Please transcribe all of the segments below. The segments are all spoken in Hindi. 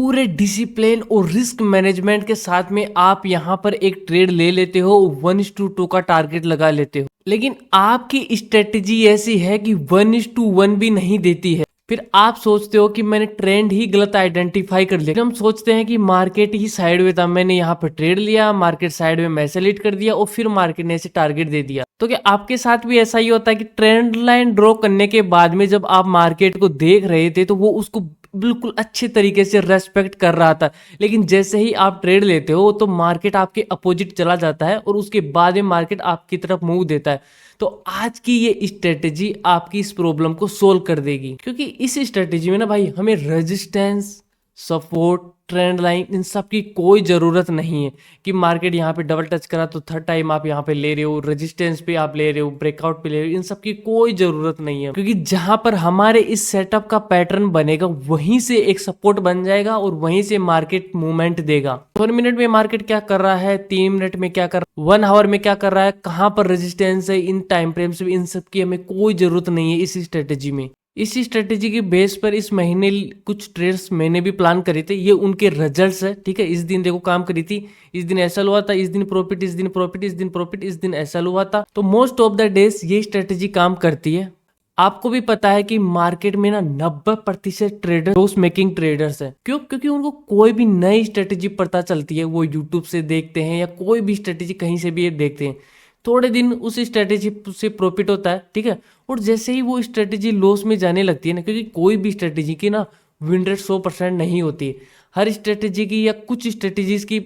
पूरे डिसिप्लिन और रिस्क मैनेजमेंट के साथ में आप यहाँ पर एक ट्रेड ले लेते हो, 1:2 का टारगेट लगा लेते हो। लेकिन आपकी स्ट्रेटेजी ऐसी है कि 1:1 भी नहीं देती है। फिर आप सोचते हो कि मैंने ट्रेंड ही गलत आइडेंटिफाई कर लिया। हम सोचते हैं कि मार्केट ही साइडवेज था, मैंने यहाँ पर ट्रेड लिया, मार्केट साइड में मैं सेलेक्ट कर दिया और फिर मार्केट ने ऐसे टारगेट दे दिया। तो क्या आपके साथ भी ऐसा ही होता है कि ट्रेंड लाइन ड्रॉ करने के बाद में जब आप मार्केट को देख रहे थे तो वो उसको बिल्कुल अच्छे तरीके से रेस्पेक्ट कर रहा था, लेकिन जैसे ही आप ट्रेड लेते हो तो मार्केट आपके अपोजिट चला जाता है और उसके बाद में मार्केट आपकी तरफ मूव देता है। तो आज की ये स्ट्रेटेजी आपकी इस प्रॉब्लम को सोल्व कर देगी, क्योंकि इस स्ट्रेटेजी में ना भाई हमें रेजिस्टेंस, सपोर्ट, ट्रेंड लाइन, इन सब की कोई जरूरत नहीं है कि मार्केट यहाँ पे डबल टच करा तो थर्ड टाइम आप यहाँ पे ले रहे हो, रेजिस्टेंस पे आप ले रहे हो, ब्रेकआउट पे ले रहे हो, इन सब की कोई जरूरत नहीं है। क्योंकि जहां पर हमारे इस सेटअप का पैटर्न बनेगा वहीं से एक सपोर्ट बन जाएगा और वहीं से मार्केट मूवमेंट देगा। 1 मिनट में मार्केट क्या कर रहा है, 3 मिनट में क्या कर रहा है, 1 आवर में क्या कर रहा है, कहां पर रेजिस्टेंस है, इन टाइम फ्रेम्स में, इन सब की हमें कोई जरूरत नहीं है इस स्ट्रेटेजी में। इसी स्ट्रेटेजी के बेस पर इस महीने कुछ ट्रेड्स मैंने भी प्लान करे थे, ये उनके रिजल्ट्स है। ठीक है, इस दिन देखो काम करी थी, इस दिन ऐसा हुआ था, इस दिन प्रॉफिट, इस दिन प्रॉफिट, इस दिन प्रॉफिट, इस दिन ऐसा हुआ था। तो मोस्ट ऑफ द डेज ये स्ट्रेटेजी काम करती है। आपको भी पता है कि मार्केट में ना 90% ट्रेडर लॉस मेकिंग ट्रेडर्स है। क्यों? क्योंकि उनको कोई भी नई स्ट्रेटेजी पता चलती है, वो यूट्यूब से देखते हैं या कोई भी स्ट्रेटेजी कहीं से भी ये देखते हैं, थोड़े दिन उस स्ट्रेटेजी से प्रॉफिट होता है। ठीक है, और जैसे ही वो स्ट्रेटेजी लॉस में जाने लगती है ना, क्योंकि कोई भी स्ट्रेटेजी की ना विन रेट 100% नहीं होती है। हर स्ट्रेटेजी की या कुछ स्ट्रेटेजीज की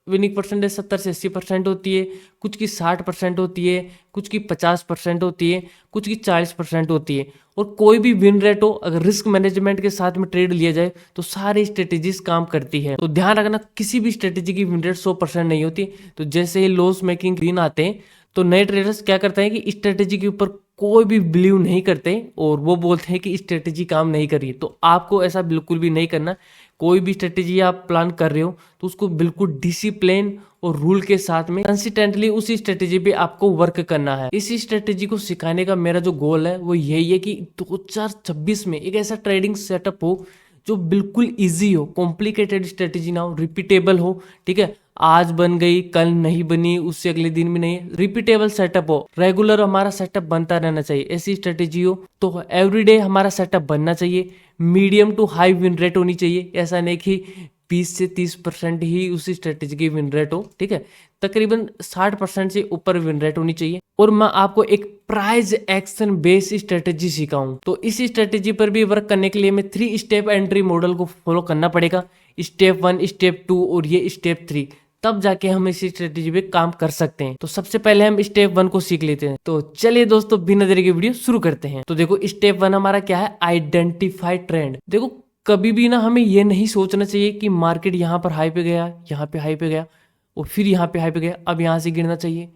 विनिंग परसेंटेज 70 से 80% होती है, कुछ की 60% होती है, कुछ की 50% होती है, कुछ की 40% होती है। और कोई भी विन रेट हो, अगर रिस्क मैनेजमेंट के साथ में ट्रेड लिया जाए तो सारी स्ट्रेटेजीज काम करती है। तो ध्यान रखना, किसी भी स्ट्रेटेजी की विन रेट 100% नहीं होती। तो जैसे ही लॉस मेकिंग दिन आते हैं तो नए ट्रेडर्स क्या करते हैं कि स्ट्रेटेजी के ऊपर कोई भी बिलीव नहीं करते और वो बोलते हैं कि स्ट्रेटेजी काम नहीं कर रही है। तो आपको ऐसा बिल्कुल भी नहीं करना। कोई भी स्ट्रेटेजी आप प्लान कर रहे हो तो उसको बिल्कुल डिसिप्लिन और रूल के साथ में कंसिस्टेंटली उसी स्ट्रेटेजी पे आपको वर्क करना है। इसी स्ट्रेटेजी को सिखाने का मेरा जो गोल है वो यही है कि 2026 में एक ऐसा ट्रेडिंग सेटअप हो जो बिल्कुल इजी हो, कॉम्प्लिकेटेड स्ट्रेटेजी ना हो, रिपीटेबल हो। ठीक है, आज बन गई, कल नहीं बनी, उससे अगले दिन भी नहीं, रिपीटेबल सेटअप हो, रेगुलर हमारा सेटअप बनता रहना चाहिए। ऐसी स्ट्रेटेजी हो तो एवरीडे हमारा सेटअप बनना चाहिए। Medium to high win rate होनी चाहिए, ऐसा नहीं कि 20 से 30% ही उसी स्ट्रेटेजी की विन रेट हो। ठीक है, तकरीबन 60% से ऊपर विन रेट होनी चाहिए। और मैं आपको एक प्राइस एक्शन बेस्ड स्ट्रेटेजी सिखाऊं, तो इस स्ट्रेटेजी पर भी वर्क करने के लिए हमें 3 स्टेप एंट्री मॉडल को फॉलो करना पड़ेगा। स्टेप 1, स्टेप 2 और ये स्टेप 3, तब जाके हम इसी स्ट्रेटेजी पे काम कर सकते हैं। तो सबसे पहले हम स्टेप 1 को सीख लेते हैं। तो चलिए दोस्तों, बिना देरी के वीडियो शुरू करते हैं। तो देखो, स्टेप 1 हमारा क्या है, आइडेंटिफाई ट्रेंड। देखो, कभी भी ना हमें ये नहीं सोचना चाहिए कि मार्केट यहाँ पर हाई पे गया, यहाँ पे हाई पे गया और फिर यहाँ पे हाई पे गया, अब यहाँ से गिरना चाहिए,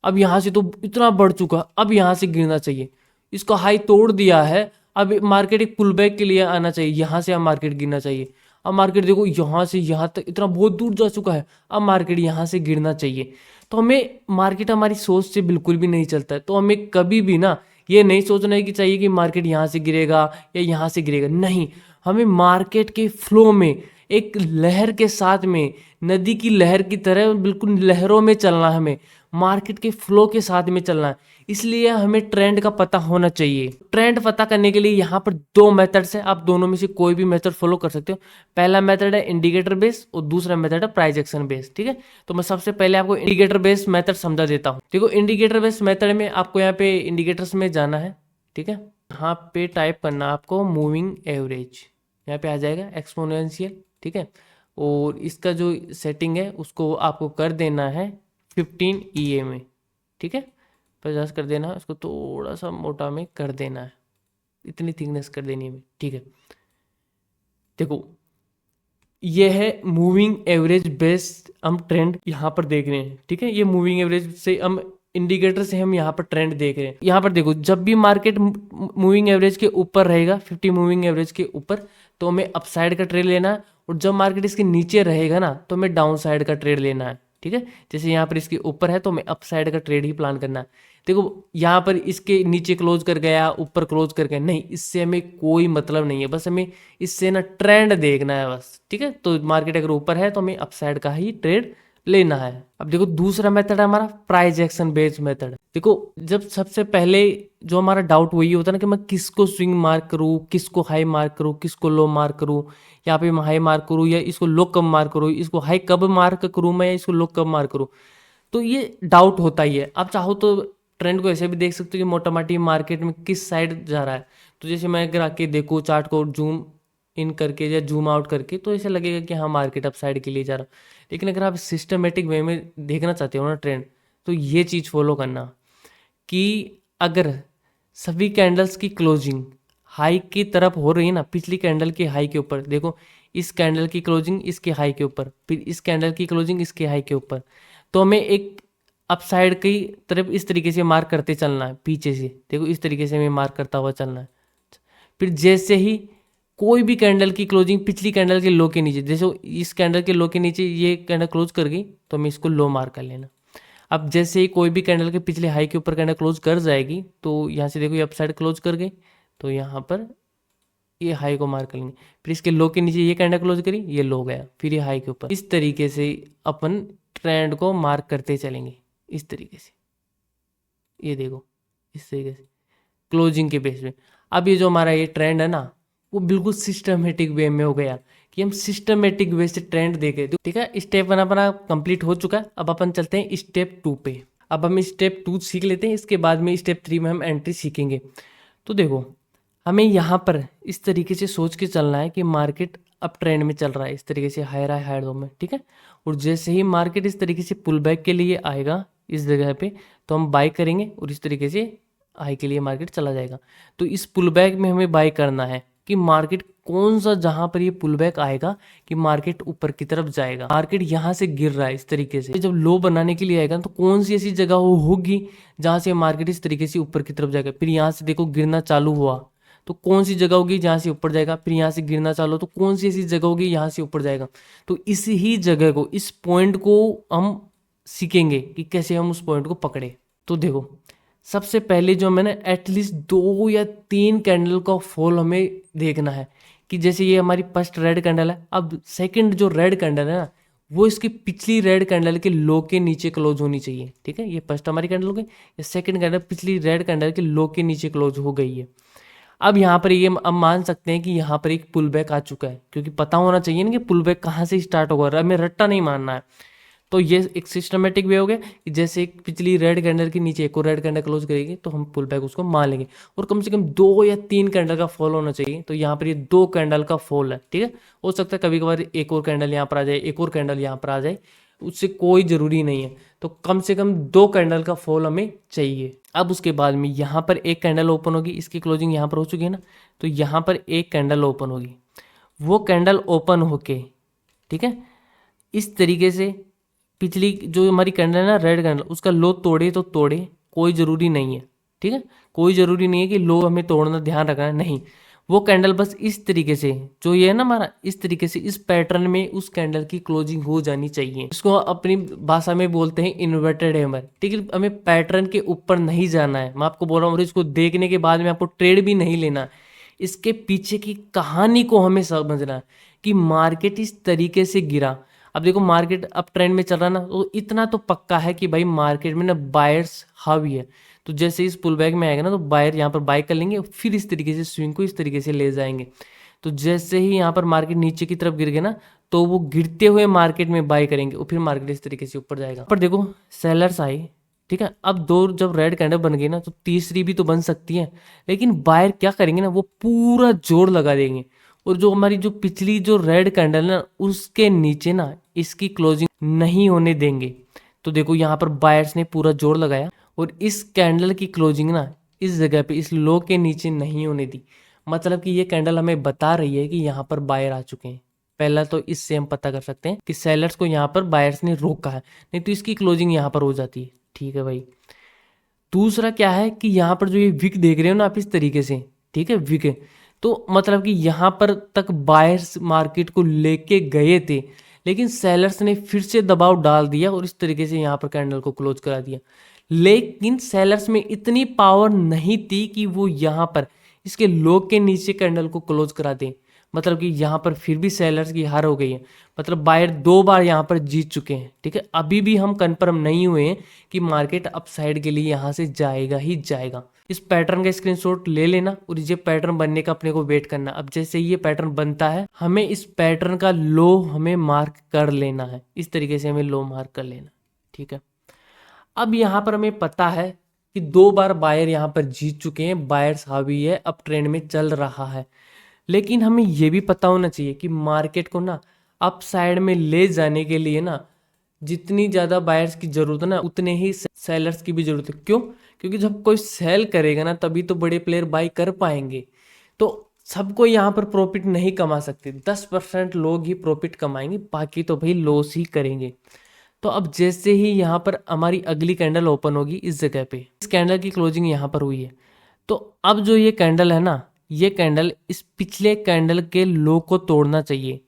अब यहाँ से तो इतना बढ़ चुका, अब यहाँ से गिरना चाहिए, इसका हाई तोड़ दिया है, अब मार्केट एक पुल बैक के लिए आना चाहिए, यहाँ से अब मार्केट गिरना चाहिए। अब मार्केट देखो यहाँ से यहाँ तक इतना बहुत दूर जा चुका है, अब मार्केट यहाँ से गिरना चाहिए। तो हमें मार्केट हमारी सोच से बिल्कुल भी नहीं चलता है। तो हमें कभी भी ना ये नहीं सोचना है कि चाहिए कि मार्केट यहाँ से गिरेगा या यहाँ से गिरेगा, नहीं। हमें मार्केट के फ्लो में एक लहर के साथ में, नदी की लहर की तरह बिल्कुल लहरों में चलना है, हमें मार्केट के फ्लो के साथ में चलना है। इसलिए हमें ट्रेंड का पता होना चाहिए। ट्रेंड पता करने के लिए यहाँ पर 2 मेथड्स हैं, आप दोनों में से कोई भी मेथड फॉलो कर सकते हो। पहला मेथड है इंडिकेटर बेस और दूसरा मेथड है प्राइस एक्शन बेस। ठीक है, तो मैं सबसे पहले आपको इंडिकेटर बेस मेथड समझा देता हूँ। देखो, इंडिकेटर बेस मेथड में आपको यहाँ पे इंडिकेटर्स में जाना है। ठीक है, यहाँ पे टाइप करना आपको मूविंग एवरेज, यहाँ पे आ जाएगा एक्सपोनेंशियल। ठीक है, और इसका जो सेटिंग है उसको आपको कर देना है 15 EA में। ठीक है, 50 कर देना है, उसको थोड़ा सा मोटा में कर देना है, इतनी थिकनेस कर देनी है। ठीक है, देखो ये है मूविंग एवरेज बेस्ड हम ट्रेंड यहाँ पर देख रहे हैं। ठीक है, ये मूविंग एवरेज से हम इंडिकेटर से हम यहाँ पर ट्रेंड देख रहे हैं। यहाँ पर देखो, जब भी मार्केट मूविंग एवरेज के ऊपर रहेगा, 50 मूविंग एवरेज के ऊपर, तो हमें अपसाइड का ट्रेड लेना है। और जब मार्केट इसके नीचे रहेगा ना, तो हमें डाउन साइड का ट्रेड लेना है। ठीक है, जैसे यहाँ पर इसके ऊपर है तो हमें अपसाइड का ट्रेड ही प्लान करना है। देखो यहाँ पर इसके नीचे क्लोज कर गया, ऊपर क्लोज कर गया, नहीं, इससे हमें कोई मतलब नहीं है। बस हमें इससे ना ट्रेंड देखना है बस, ठीक है। तो मार्केट अगर ऊपर है तो हमें अपसाइड का ही ट्रेड लेना है। अब देखो दूसरा मेथड है हमारा प्राइस एक्शन बेस्ड मेथड। देखो जब सबसे पहले जो हमारा डाउट वही होता है ना कि मैं किसको स्विंग मार्क करूँ, किसको हाई मार्क करूँ, किसको लो मार्क करूँ, यहाँ पे मैं हाई मार्क करूँ या इसको लो कब मार्क करूँ, इसको हाई कब मार्क करूँ मैं या इसको लो कब मार्क करूँ। तो ये डाउट होता ही है। आप चाहो तो ट्रेंड को ऐसे भी देख सकते हो कि मोटा माटी मार्केट में किस साइड जा रहा है। तो जैसे मैं अगर आके देखूँ चार्ट को जूम इन करके या जूम आउट करके, तो ऐसा लगेगा कि हाँ मार्केट अप साइड के लिए जा रहा। लेकिन अगर आप सिस्टमेटिक वे में देखना चाहते हो ना ट्रेंड, तो ये चीज़ फॉलो करना कि अगर सभी कैंडल्स की क्लोजिंग हाई की तरफ हो रही है ना, पिछली कैंडल की हाई के ऊपर, देखो इस कैंडल की क्लोजिंग इसके हाई के ऊपर, फिर इस कैंडल की क्लोजिंग इसके हाई के ऊपर, तो हमें एक अपसाइड की तरफ इस तरीके से मार्क करते चलना है। पीछे से देखो इस तरीके से हमें मार्क करता हुआ चलना है। फिर जैसे ही कोई भी कैंडल की क्लोजिंग पिछली कैंडल के लो के नीचे, जैसे इस कैंडल के लो के नीचे ये कैंडल क्लोज कर गई तो हमें इसको लो मार्क कर लेना। अब जैसे ही कोई भी कैंडल के पिछले हाई के ऊपर कैंडल क्लोज कर जाएगी, तो यहाँ से देखो ये अपसाइड क्लोज कर गई, तो यहाँ पर ये हाई को मार्क कर लेंगे। फिर इसके लो के नीचे ये कैंडल क्लोज करी, ये लो गया, फिर ये हाई के ऊपर। इस तरीके से अपन ट्रेंड को मार्क करते चलेंगे, इस तरीके से। ये देखो इस तरीके से क्लोजिंग के बेस पे। अब ये जो हमारा ये ट्रेंड है ना, वो बिल्कुल सिस्टमेटिक वे में हो गया कि हम सिस्टमेटिक वे से ट्रेंड देखे। ठीक है, स्टेप 1 अपना कंप्लीट हो चुका है। अब अपन चलते हैं स्टेप 2 पे। अब हम स्टेप 2 सीख लेते हैं, इसके बाद में स्टेप 3 में हम एंट्री सीखेंगे। तो देखो हमें यहाँ पर इस तरीके से सोच के चलना है कि मार्केट अब ट्रेंड में चल रहा है, इस तरीके से हायर हाई हायर लो में, ठीक है। और जैसे ही मार्केट इस तरीके से पुल बैक के लिए आएगा इस जगह पे, तो हम बाय करेंगे और इस तरीके से हाई के लिए मार्केट चला जाएगा। तो इस पुल बैक में हमें बाय करना है कि मार्केट कौन सा, जहां पर ये पुल बैक आएगा कि मार्केट ऊपर की तरफ जाएगा। मार्केट यहाँ से गिर रहा है इस तरीके से, जब लो बनाने के लिए आएगा तो कौन सी ऐसी जगह होगी जहां से मार्केट इस तरीके से ऊपर की तरफ जाएगा। फिर यहाँ से देखो गिरना चालू हुआ तो कौन सी जगह होगी जहां से ऊपर जाएगा। फिर यहाँ से गिरना चालू तो कौन सी ऐसी जगह होगी यहाँ से ऊपर जाएगा। तो इस ही जगह को, इस पॉइंट को हम सीखेंगे कि कैसे हम उस पॉइंट को पकड़े। तो देखो सबसे पहले जो मैंने एटलीस्ट 2 या 3 कैंडल का फॉल हमें देखना है कि जैसे ये हमारी फर्स्ट रेड कैंडल है। अब सेकंड जो रेड कैंडल है ना, वो इसकी पिछली रेड कैंडल के लो के नीचे क्लोज होनी चाहिए, ठीक है। ये फर्स्ट हमारी कैंडल हो गई, ये सेकंड कैंडल पिछली रेड कैंडल के लो के नीचे क्लोज हो गई है। अब यहाँ पर ये अब मान सकते हैं कि यहाँ पर एक पुल बैक आ चुका है, क्योंकि पता होना चाहिए ना कि पुल बैक कहाँ से स्टार्ट होगा, हमें रट्टा नहीं मानना है। तो ये एक सिस्टमेटिक वे हो गया कि जैसे एक पिछली रेड कैंडल के नीचे एक और रेड कैंडल क्लोज करेगी तो हम पुल बैक उसको मान लेंगे, और कम से कम 2 या 3 कैंडल का फॉल होना चाहिए। तो यहाँ पर ये 2 कैंडल का फॉल है, ठीक है। हो सकता है कभी कभार एक और कैंडल यहाँ पर आ जाए, एक और कैंडल यहाँ पर आ जाए, उससे कोई जरूरी नहीं है। तो कम से कम 2 कैंडल का फॉल हमें चाहिए। अब उसके बाद में यहाँ पर एक कैंडल ओपन होगी, इसकी क्लोजिंग यहाँ पर हो चुकी है ना, तो यहाँ पर एक कैंडल ओपन होगी। वो कैंडल ओपन होके, ठीक है, इस तरीके से पिछली जो हमारी कैंडल है ना रेड कैंडल, उसका लो तोड़े तो तोड़े, कोई ज़रूरी नहीं है, ठीक है। कोई ज़रूरी नहीं है कि लो हमें तोड़ना, ध्यान रखना है, नहीं। वो कैंडल बस इस तरीके से, जो ये है ना हमारा, इस तरीके से इस पैटर्न में उस कैंडल की क्लोजिंग हो जानी चाहिए। इसको अपनी भाषा में बोलते हैं इन्वर्टेड हैमर, ठीक है। हमें पैटर्न के ऊपर नहीं जाना है, मैं आपको बोल रहा हूँ। और इसको देखने के बाद में आपको ट्रेड भी नहीं लेना, इसके पीछे की कहानी को हमें समझना है कि मार्केट इस तरीके से गिरा। अब देखो मार्केट अप ट्रेंड में चल रहा है ना, तो इतना तो पक्का है कि भाई मार्केट में ना बायर्स हावी है। तो जैसे इस पुल बैक में आएगा ना, तो बायर यहाँ पर बाय कर लेंगे, फिर इस तरीके से स्विंग को इस तरीके से ले जाएंगे। तो जैसे ही यहाँ पर मार्केट नीचे की तरफ गिर गया ना, तो वो गिरते हुए मार्केट में बाय करेंगे और फिर मार्केट इस तरीके से ऊपर जाएगा। पर देखो सेलर्स आई, ठीक है। अब 2 जब रेड कैंडल बन गई ना, तो तीसरी भी तो बन सकती है, लेकिन बायर क्या करेंगे ना, वो पूरा जोर लगा देंगे और जो हमारी जो पिछली जो रेड कैंडल ना, उसके नीचे ना इसकी क्लोजिंग नहीं होने देंगे। तो देखो यहाँ पर बायर्स ने पूरा जोर लगाया और इस कैंडल की क्लोजिंग ना इस जगह पे इस लो के नीचे नहीं होने दी। मतलब कि ये कैंडल हमें बता रही है कि यहाँ पर बायर आ चुके हैं। पहला तो इससे हम पता कर सकते हैं कि सेलर्स को यहाँ पर बायर्स ने रोका है, नहीं तो इसकी क्लोजिंग यहाँ पर हो जाती है, ठीक है भाई। दूसरा क्या है कि यहाँ पर जो ये विक देख रहे हो ना आप इस तरीके से, ठीक है, विक, तो मतलब कि यहाँ पर तक बायर्स मार्केट को लेके गए थे, लेकिन सेलर्स ने फिर से दबाव डाल दिया और इस तरीके से यहाँ पर कैंडल को क्लोज करा दिया। लेकिन सेलर्स में इतनी पावर नहीं थी कि वो यहाँ पर इसके लो के नीचे कैंडल को क्लोज करा दें। मतलब कि यहाँ पर फिर भी सेलर्स की हार हो गई है, मतलब बायर 2 बार यहाँ पर जीत चुके हैं। ठीक है, अभी भी हम कंफर्म नहीं हुए हैं कि मार्केट अपसाइड के लिए यहाँ से जाएगा ही जाएगा। इस पैटर्न का स्क्रीनशॉट ले लेना और ये पैटर्न बनने का अपने को वेट करना। अब जैसे ये पैटर्न बनता है, हमें इस पैटर्न का लो हमें मार्क कर लेना है। इस तरीके से हमें लो मार्क कर लेना। ठीक है, अब यहाँ पर हमें पता है कि 2 बार बायर यहाँ पर जीत चुके हैं, बायर्स हावी है, अब ट्रेंड में चल रहा है। लेकिन हमें यह भी पता होना चाहिए कि मार्केट को ना अप साइड में ले जाने के लिए ना जितनी ज़्यादा बायर्स की जरूरत है ना, उतने ही सेलर्स की भी जरूरत है। क्यों? क्योंकि जब कोई सेल करेगा ना, तभी तो बड़े प्लेयर बाई कर पाएंगे। तो सबको यहाँ पर प्रॉफिट नहीं कमा सकते, 10% लोग ही प्रॉफिट कमाएंगे, बाकी तो भाई लॉस ही करेंगे। तो अब जैसे ही यहाँ पर हमारी अगली कैंडल ओपन होगी इस जगह पे, इस कैंडल की क्लोजिंग यहाँ पर हुई है, तो अब जो ये कैंडल है ना, ये कैंडल इस पिछले कैंडल के लो को तोड़ना चाहिए।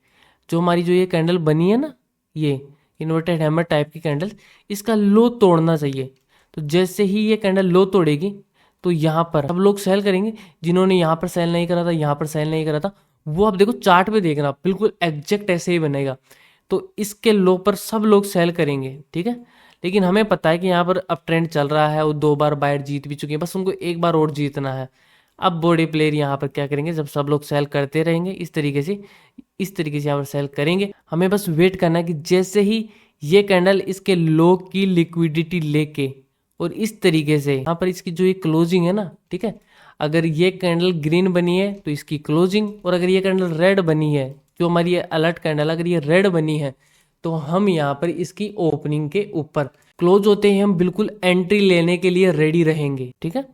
जो हमारी जो ये कैंडल बनी है ना, ये इन्वर्टेड हैमर टाइप की कैंडल, इसका लो तोड़ना चाहिए। तो जैसे ही ये कैंडल लो तोड़ेगी तो यहाँ पर सब लोग सेल करेंगे। जिन्होंने यहाँ पर सेल नहीं करा था, यहाँ पर सेल नहीं करा था, वो अब देखो चार्ट पे देखना, बिल्कुल एग्जैक्ट ऐसे ही बनेगा। तो इसके लो पर सब लोग सेल करेंगे। ठीक है, लेकिन हमें पता है कि यहाँ पर अब ट्रेंड चल रहा है, वो 2 बार बायर जीत भी चुके हैं, बस उनको एक बार और जीतना है। अब बड़े प्लेयर यहाँ पर क्या करेंगे, जब सब लोग सेल करते रहेंगे इस तरीके से यहाँ पर सेल करेंगे। हमें बस वेट करना है कि जैसे ही ये कैंडल इसके लो की लिक्विडिटी लेके और इस तरीके से यहाँ पर इसकी जो ये क्लोजिंग है ना, ठीक है, अगर ये कैंडल ग्रीन बनी है तो इसकी क्लोजिंग, और अगर ये कैंडल रेड बनी है, जो हमारी ये अलर्ट कैंडल, अगर ये रेड बनी है तो हम यहाँ पर इसकी ओपनिंग के ऊपर क्लोज होते हैं, हम बिल्कुल एंट्री लेने के लिए रेडी रहेंगे। ठीक है,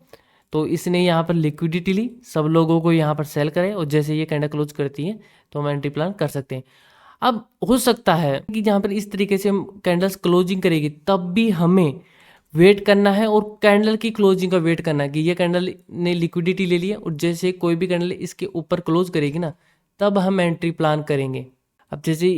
तो इसने यहाँ पर लिक्विडिटी ली, सब लोगों को यहाँ पर सेल करे, और जैसे ये कैंडल क्लोज करती है तो हम एंट्री प्लान कर सकते हैं। अब हो सकता है कि जहाँ पर इस तरीके से हम कैंडल्स क्लोजिंग करेगी, तब भी हमें वेट करना है और कैंडल की क्लोजिंग का वेट करना है कि ये कैंडल ने लिक्विडिटी ले लिया, और जैसे कोई भी कैंडल इसके ऊपर क्लोज करेगी ना, तब हम एंट्री प्लान करेंगे। अब जैसे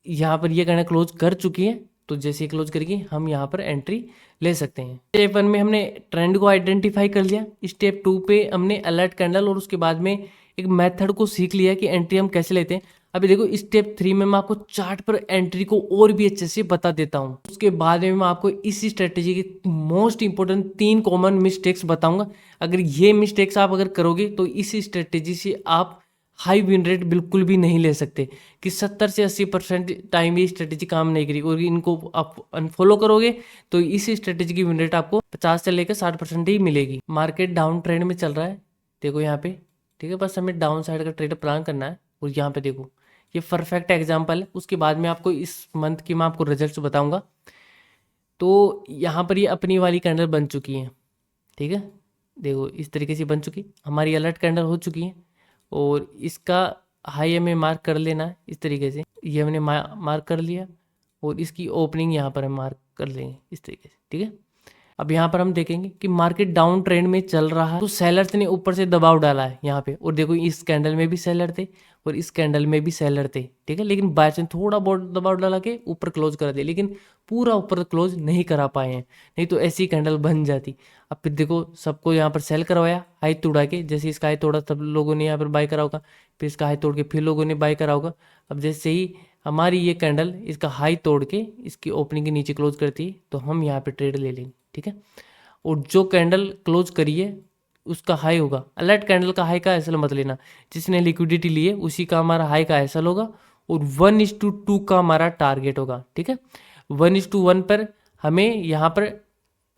यहाँ पर ये कैंडल क्लोज कर चुकी है, तो जैसे क्लोज करेगी हम यहाँ पर एंट्री ले सकते हैं। स्टेप 1 में हमने ट्रेंड को आइडेंटिफाई कर लिया, स्टेप 2 पे हमने अलर्ट कैंडल और उसके बाद में एक मेथड को सीख लिया कि एंट्री हम कैसे लेते हैं। अभी देखो स्टेप 3 में मैं आपको चार्ट पर एंट्री को और भी अच्छे से बता देता हूँ। उसके बाद में मैं आपको इसी स्ट्रेटेजी के मोस्ट इंपोर्टेंट 3 कॉमन मिस्टेक्स बताऊंगा। अगर ये मिस्टेक्स आप अगर करोगे तो इसी स्ट्रेटेजी से आप हाई विन रेट बिल्कुल भी नहीं ले सकते, कि 70 से 80% टाइम ये स्ट्रेटेजी काम नहीं करेगी, और इनको आप अनफॉलो करोगे तो इसी स्ट्रेटेजी की विन रेट आपको 50 से लेकर 60% ही मिलेगी। मार्केट डाउन ट्रेंड में चल रहा है, देखो यहाँ पे, ठीक है, बस हमें डाउन साइड का ट्रेड प्लान करना है। और यहाँ पे देखो ये परफेक्ट एग्जाम्पल है। उसके बाद में आपको इस मंथ की मैं आपको रिजल्ट बताऊंगा। तो यहाँ पर ये अपनी वाली कैंडल बन चुकी है, ठीक है, देखो इस तरीके से बन चुकी, हमारी अलर्ट कैंडल हो चुकी है, और इसका हाई हमें मार्क कर लेना है इस तरीके से। ये हमने मार्क कर लिया, और इसकी ओपनिंग यहाँ पर हम मार्क कर लेंगे इस तरीके से। ठीक है, अब यहाँ पर हम देखेंगे कि मार्केट डाउन ट्रेंड में चल रहा है, तो सेलर्स ने ऊपर से दबाव डाला है यहाँ पे, और देखो इस कैंडल में भी सेलर थे और इस कैंडल में भी सेलर थे। ठीक है, लेकिन बाय चांस थोड़ा बहुत दबाव डाला के ऊपर क्लोज कर दिया, लेकिन पूरा ऊपर क्लोज नहीं करा पाए हैं, नहीं तो ऐसी कैंडल बन जाती। अब फिर देखो सबको यहाँ पर सेल करवाया हाई तोड़ा के, जैसे इसका हाई तोड़ा तब लोगों ने यहाँ पर बाय करा होगा, फिर इसका हाई तोड़ के फिर लोगों ने बाय करा होगा। अब जैसे ही हमारी ये कैंडल इसका हाई तोड़ के इसकी ओपनिंग के नीचे क्लोज करती है, तो हम यहाँ पे ट्रेड ले लेंगे। ठीक है, और जो कैंडल क्लोज करिए उसका हाई होगा, अलर्ट कैंडल का हाई का एसएल मत लेना, जिसने लिक्विडिटी ली है उसी का हमारा हाई का एसएल होगा, और 1:2 का हमारा टारगेट होगा। ठीक है, 1:1 पर हमें यहाँ पर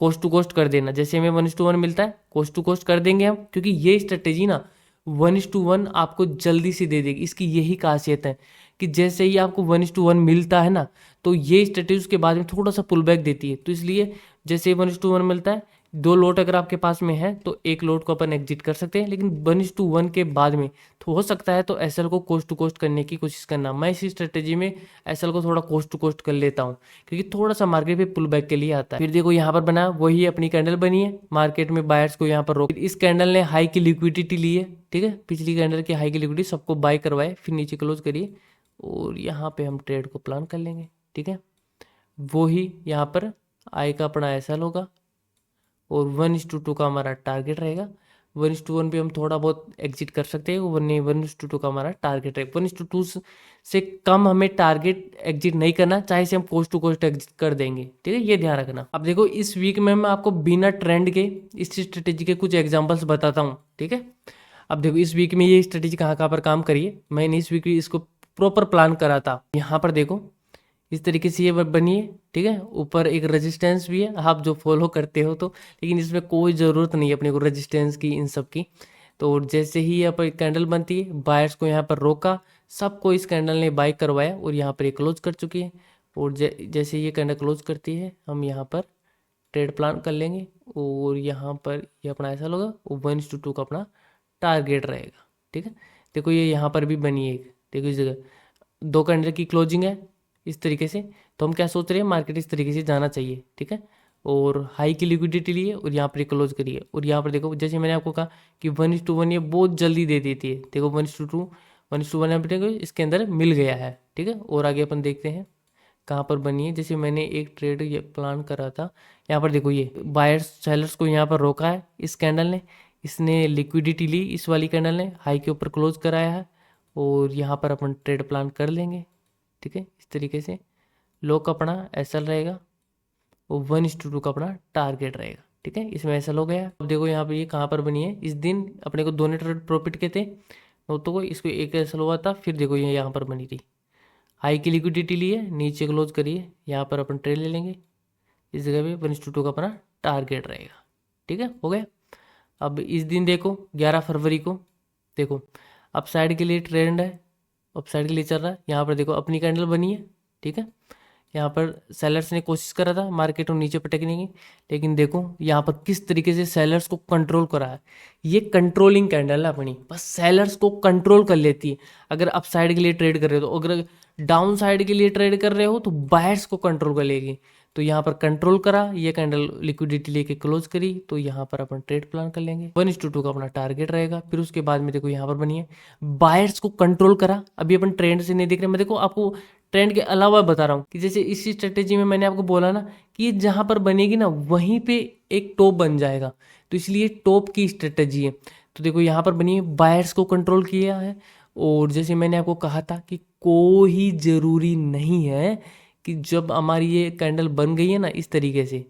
कोस्ट टू कोस्ट कर देना, जैसे हमें 1:1 मिलता है कोस्ट टू कोस्ट कर देंगे हम, क्योंकि ये स्ट्रेटेजी ना 1:1 आपको जल्दी से दे देगी। इसकी यही खासियत है कि जैसे ही आपको 1:1 मिलता है ना, तो ये स्ट्रेटेजी उसके बाद में थोड़ा सा पुल बैक देती है। तो इसलिए जैसे 1:1 मिलता है, 2 लोट अगर आपके पास में है तो 1 लोट को अपन एग्जिट कर सकते हैं, लेकिन 1:1 के बाद में तो हो सकता है तो एसएल को कोस्ट टू कोस्ट करने की कोशिश करना। मैं इसी स्ट्रेटेजी में एसएल को थोड़ा कोस्ट टू कोस्ट कर लेता हूँ, क्योंकि थोड़ा सा मार्केट पे पुल बैक के लिए आता है। फिर देखो यहाँ पर बना वही अपनी कैंडल बनी है, मार्केट में बायर्स को यहाँ पर रोक, इस कैंडल ने हाई की लिक्विडिटी ली है। ठीक है, पिछली कैंडल की हाई की लिक्विडिटी सबको बाय करवाए, फिर नीचे क्लोज करिए, और यहाँ पे हम ट्रेड को प्लान कर लेंगे। ठीक है, वो ही यहाँ पर आई का अपना एसएल होगा, और 1:2 का हमारा टारगेट रहेगा। 1:1 पे हम थोड़ा बहुत एग्जिट कर सकते हैं, 1:2 का हमारा टारगेट रहेगा। 1:2 से कम हमें टारगेट एग्जिट नहीं करना, चाहे से हम कोस्ट टू कोस्ट एग्जिट कर देंगे, ठीक है, ये ध्यान रखना। अब देखो इस वीक में मैं आपको बिना ट्रेंड के इस स्ट्रेटेजी के कुछ एग्जांपल्स बताता हूँ, ठीक है। अब देखो इस वीक में ये स्ट्रेटेजी कहाँ कहाँ पर काम करी है, मैंने इस वीक इसको प्रॉपर प्लान करा था। यहाँ पर देखो इस तरीके से ये बनी है, ठीक है। ऊपर एक रेजिस्टेंस भी है, आप जो फॉलो करते हो तो, लेकिन इसमें कोई ज़रूरत नहीं है अपने को रेजिस्टेंस की, इन सब की। तो जैसे ही यहाँ पर कैंडल बनती है, बायर्स को यहाँ पर रोका, सबको इस कैंडल ने बाई करवाया और यहाँ पर ये क्लोज कर चुकी है। और जैसे ये कैंडल क्लोज करती है, हम यहाँ पर ट्रेड प्लान कर लेंगे और यहाँ पर ये अपना ऐसा होगा, 1:2 का अपना टारगेट रहेगा, ठीक है। देखो ये यहाँ पर भी बनी है एक, देखो इस जगह 2 कैंडल की क्लोजिंग है इस तरीके से। तो हम क्या सोच रहे हैं, मार्केट इस तरीके से जाना चाहिए, ठीक है। और हाई की लिक्विडिटी लिए और यहाँ पर क्लोज करिए। और यहाँ पर देखो जैसे मैंने आपको कहा कि 1:1 ये बहुत जल्दी दे देती है, देखो 1:2 1:1 यहाँ पर इसके अंदर मिल गया है, ठीक है। और आगे अपन देखते हैं कहाँ पर बनी है। जैसे मैंने एक ट्रेड ये प्लान करा था, यहाँ पर देखो ये बायर्स सेलर्स को यहाँ पर रोका है इस कैंडल ने, इसने लिक्विडिटी ली, इस वाली कैंडल ने हाई के ऊपर क्लोज कराया है और यहाँ पर अपन ट्रेड प्लान कर लेंगे, ठीक है। इस तरीके से लो का अपना एसएल रहेगा और 1:2 का अपना टारगेट रहेगा, ठीक है। इसमें एसएल हो गया। अब देखो यहाँ पे ये कहाँ पर बनी है, इस दिन अपने को दोनों ट्रेड प्रॉफिट के थे, तो इसको एक एसएल हुआ था, फिर देखो ये यहाँ पर बनी थी, हाई की लिक्विडिटी ली है, नीचे क्लोज करिए, यहाँ पर अपन ट्रेड ले लेंगे, इस जगह पे 1:2 का अपना टारगेट रहेगा, ठीक है, हो गया। अब इस दिन देखो 11 फरवरी को देखो अप साइड के लिए ट्रेंड है, अप साइड के लिए चल रहा है। यहाँ पर देखो अपनी कैंडल बनी है, ठीक है। यहाँ पर सेलर्स ने कोशिश करा था मार्केट को नीचे पटकने की, लेकिन देखो यहाँ पर किस तरीके से सेलर्स को कंट्रोल करा है। ये कंट्रोलिंग कैंडल है अपनी, बस सेलर्स को कंट्रोल कर लेती है। अगर अप साइड के लिए ट्रेड कर रहे हो तो, अगर डाउन साइड के लिए ट्रेड कर रहे हो तो बायर्स को कंट्रोल कर लेगी। तो यहाँ पर कंट्रोल करा, ये कैंडल लिक्विडिटी लेके क्लोज करी, तो यहाँ पर अपन ट्रेड प्लान कर लेंगे। 1:2 का अपना टारगेट रहेगा। फिर उसके बाद में देखो यहाँ पर बनी है, बायर्स को कंट्रोल करा। अभी अपन ट्रेंड से नहीं देख रहे, मैं देखो आपको ट्रेंड के अलावा बता रहा हूँ कि जैसे इसी स्ट्रेटेजी में मैंने आपको बोला ना कि ये जहाँ पर बनेगी ना वहीं पे एक टॉप बन जाएगा, तो इसलिए टॉप की स्ट्रेटेजी है। तो देखो यहाँ पर बनी है, बायर्स को कंट्रोल किया है। और जैसे मैंने आपको कहा था कि कोई ज़रूरी नहीं है कि जब हमारी ये कैंडल बन गई है ना इस तरीके से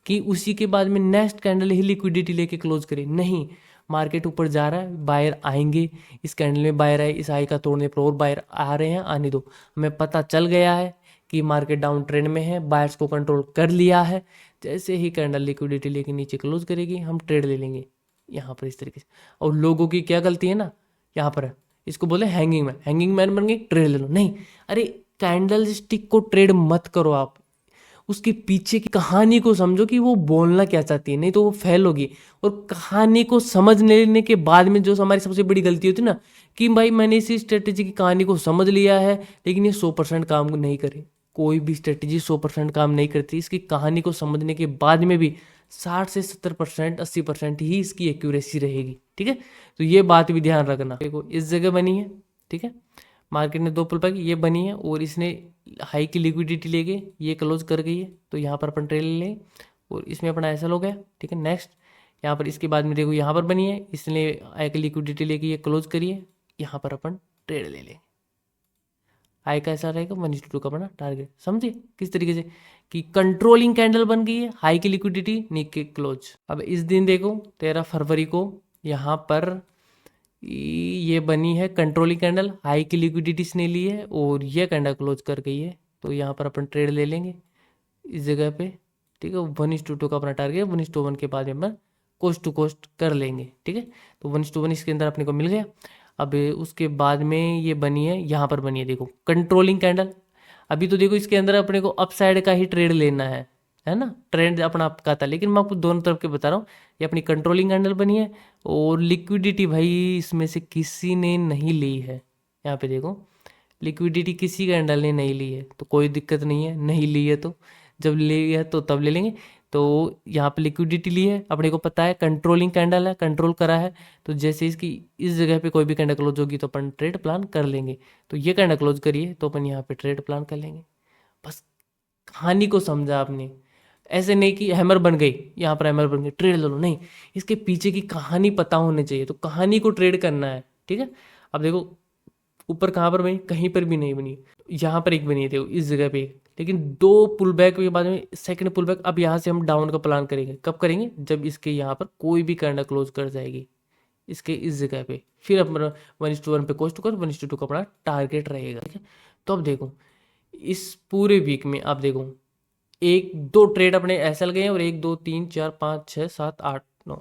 कि उसी के बाद में नेक्स्ट कैंडल ही लिक्विडिटी लेके क्लोज करे, नहीं। मार्केट ऊपर जा रहा है, बायर आएंगे, इस कैंडल में बायर आए, इस हाई का तोड़ने पर और बायर आ रहे हैं, आने दो। हमें पता चल गया है कि मार्केट डाउन ट्रेंड में है, बायर्स को कंट्रोल कर लिया है। जैसे ही कैंडल लिक्विडिटी लेके नीचे क्लोज करेगी, हम ट्रेड ले लेंगे यहाँ पर इस तरीके से। और लोगों की क्या गलती है ना, यहाँ पर इसको बोले हैंगिंग मैन बन गई, ट्रेड ले लो। नहीं, अरे कैंडल स्टिक को ट्रेड मत करो आप, उसके पीछे की कहानी को समझो कि वो बोलना क्या चाहती है, नहीं तो वो फेल होगी। और कहानी को समझ लेने के बाद में जो हमारी सबसे बड़ी गलती होती है ना कि भाई मैंने इसी स्ट्रेटेजी की कहानी को समझ लिया है लेकिन ये 100% काम नहीं करे। कोई भी स्ट्रेटेजी 100% काम नहीं करती, इसकी कहानी को समझने के बाद में भी 60 से 70% 80% ही इसकी एक्यूरेसी रहेगी, ठीक है। तो ये बात भी ध्यान रखना। देखो इस जगह बनी है, ठीक है, मार्केट ने 2 पुल बैक ये बनी है और इसने हाई की लिक्विडिटी लेके ये क्लोज कर गई है, तो यहाँ पर अपन ट्रेड ले लें और इसमें अपना ऐसा हो गया, ठीक है। नेक्स्ट यहाँ पर इसके बाद में देखो यहाँ पर बनी है, इसने हाई की लिक्विडिटी लेके ये क्लोज करिए, यहाँ पर अपन ट्रेड ले लें। हाई का ऐसा रहेगा 1:2 का अपना टारगेट, समझे किस तरीके से कि कंट्रोलिंग कैंडल बन गई है, हाई की लिक्विडिटी नीचे क्लोज। अब इस दिन देखो 13 फरवरी को यहाँ पर ये बनी है कंट्रोलिंग कैंडल, हाई की लिक्विडिटी इसने ली है और ये कैंडल क्लोज कर गई है, तो यहाँ पर अपन ट्रेड ले लेंगे इस जगह पे, ठीक है। 1:2 का अपना टारगेट, 1:1 के बाद में अपन कोस्ट टू कोस्ट कर लेंगे, ठीक है। तो 1:1 इसके अंदर अपने को मिल गया। अब उसके बाद में ये बनी है, यहाँ पर बनी है देखो कंट्रोलिंग कैंडल। अभी तो देखो इसके अंदर अपने को अप साइड का ही ट्रेड लेना है ना, ट्रेंड अपना आपका था, लेकिन मैं आपको दोनों तरफ के बता रहा हूँ। ये अपनी कंट्रोलिंग कैंडल बनी है और लिक्विडिटी भाई इसमें से किसी ने नहीं ली है, यहाँ पे देखो लिक्विडिटी किसी कैंडल ने नहीं ली है, तो कोई दिक्कत नहीं है, नहीं ली है तो जब ली है तो तब ले लेंगे। तो यहाँ पे लिक्विडिटी ली है, अपने को पता है कंट्रोलिंग कैंडल है, कंट्रोल करा है, तो जैसे इसकी इस जगह पे कोई भी कैंडल क्लोज होगी तो अपन ट्रेड प्लान कर लेंगे। तो ये कैंडल क्लोज करिए तो अपन यहाँ पे ट्रेड प्लान कर लेंगे। बस कहानी को समझा आपने, ऐसे नहीं कि हैमर बन गई, यहाँ पर हैमर बन गई ट्रेड ले लो, नहीं, इसके पीछे की कहानी पता होनी चाहिए। तो कहानी को ट्रेड करना है, ठीक है। अब देखो ऊपर कहाँ पर बनी, कहीं पर भी नहीं बनी, यहाँ पर एक बनी है देखो इस जगह पे, लेकिन दो पुल बैक के बाद में सेकंड पुल बैक। अब यहाँ से हम डाउन का प्लान करेंगे, कब करेंगे, जब इसके यहाँ पर कोई भी कैंडल क्लोज कर जाएगी इसके इस जगह पे, फिर अपना 1:1 पे कोस्ट कर 1:2 का अपना टारगेट रहेगा, ठीक है। तो अब देखो इस पूरे वीक में आप देखो 1-2 ट्रेड अपने एसएल गए और 1 2 3 4 5 6 7 8 9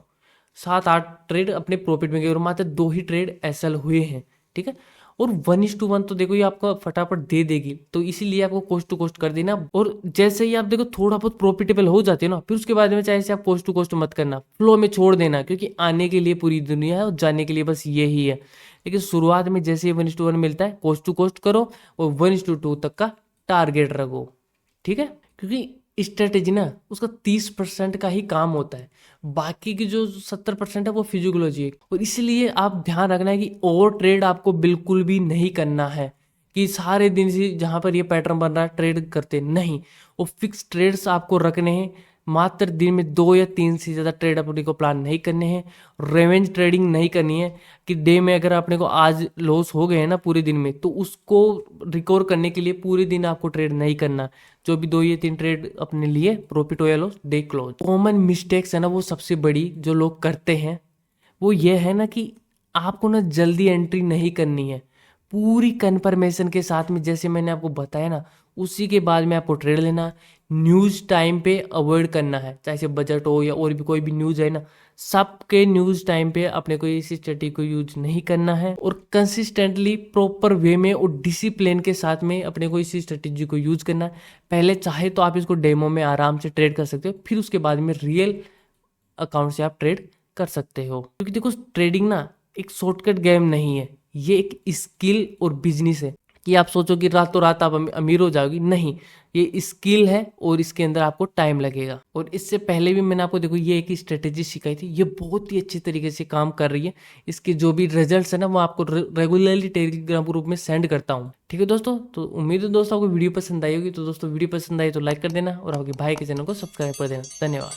7-8 ट्रेड अपने प्रॉफिट में गए और मात्र 2 ही ट्रेड एसएल हुए हैं, ठीक है। और 1:1 तो देखो ये आपका फटाफट दे देगी, तो इसीलिए आपको कोस्ट टू कोस्ट कर देना। और जैसे ही आप देखो थोड़ा बहुत प्रॉफिटेबल हो जाते हो ना, फिर उसके बाद में चाहे से आप कोस्ट टू कोस्ट मत करना, फ्लो में छोड़ देना, क्योंकि आने के लिए पूरी दुनिया है और जाने के लिए बस यही है। लेकिन शुरुआत में जैसे ही 1:1 मिलता है कोस्ट टू कोस्ट करो और 1:2 तक का टारगेट रखो, ठीक है। क्योंकि स्ट्रेटेजी ना उसका 30% का ही काम होता है, बाकी की जो 70% है वो फिजियोलॉजी है। और इसलिए आप ध्यान रखना है कि ओवर ट्रेड आपको बिल्कुल भी नहीं करना है, कि सारे दिन से जहां पर ये पैटर्न बन रहा है ट्रेड करते नहीं। वो फिक्स ट्रेड्स आपको रखने हैं, मात्र दिन में 2 या 3 से ज़्यादा ट्रेड अपने को प्लान नहीं करने हैं। रेवेंज ट्रेडिंग नहीं करनी है कि डे में अगर अपने को आज लॉस हो गए हैं ना पूरे दिन में, तो उसको रिकवर करने के लिए पूरे दिन आपको ट्रेड नहीं करना। जो भी 2 या 3 ट्रेड अपने लिए प्रॉफिट हो या loss day close. Common mistakes है ना वो सबसे बड़ी जो लोग करते हैं वो ये है ना कि आपको ना जल्दी एंट्री नहीं करनी है, पूरी कन्फर्मेशन के साथ में जैसे मैंने आपको बताया ना उसी के बाद में आपको ट्रेड लेना। न्यूज़ टाइम पे अवॉइड करना है, चाहे से बजट हो या और भी कोई भी न्यूज़ है ना, सबके न्यूज़ टाइम पे अपने को इसी स्ट्रेटेजी को यूज नहीं करना है। और कंसिस्टेंटली प्रॉपर वे में और डिसिप्लिन के साथ में अपने को इसी स्ट्रेटेजी को यूज करना है। पहले चाहे तो आप इसको डेमो में आराम से ट्रेड कर सकते हो, फिर उसके बाद में रियल अकाउंट से आप ट्रेड कर सकते हो। क्योंकि देखो ट्रेडिंग ना एक शॉर्टकट गेम नहीं है, ये एक स्किल और बिजनेस है। कि आप सोचो कि रातों रात आप अमीर हो जाओगी, नहीं, ये स्किल है और इसके अंदर आपको टाइम लगेगा। और इससे पहले भी मैंने आपको देखो ये एक स्ट्रेटेजी सिखाई थी, ये बहुत ही अच्छी तरीके से काम कर रही है। इसके जो भी रिजल्ट्स है ना वो आपको रेगुलरली टेलीग्राम ग्रुप में सेंड करता हूँ, ठीक है दोस्तों। तो उम्मीद है दोस्तों आपको वीडियो पसंद आई होगी। तो दोस्तों वीडियो पसंद आई तो लाइक कर देना और आपके भाई के चैनल को सब्सक्राइब कर देना। धन्यवाद।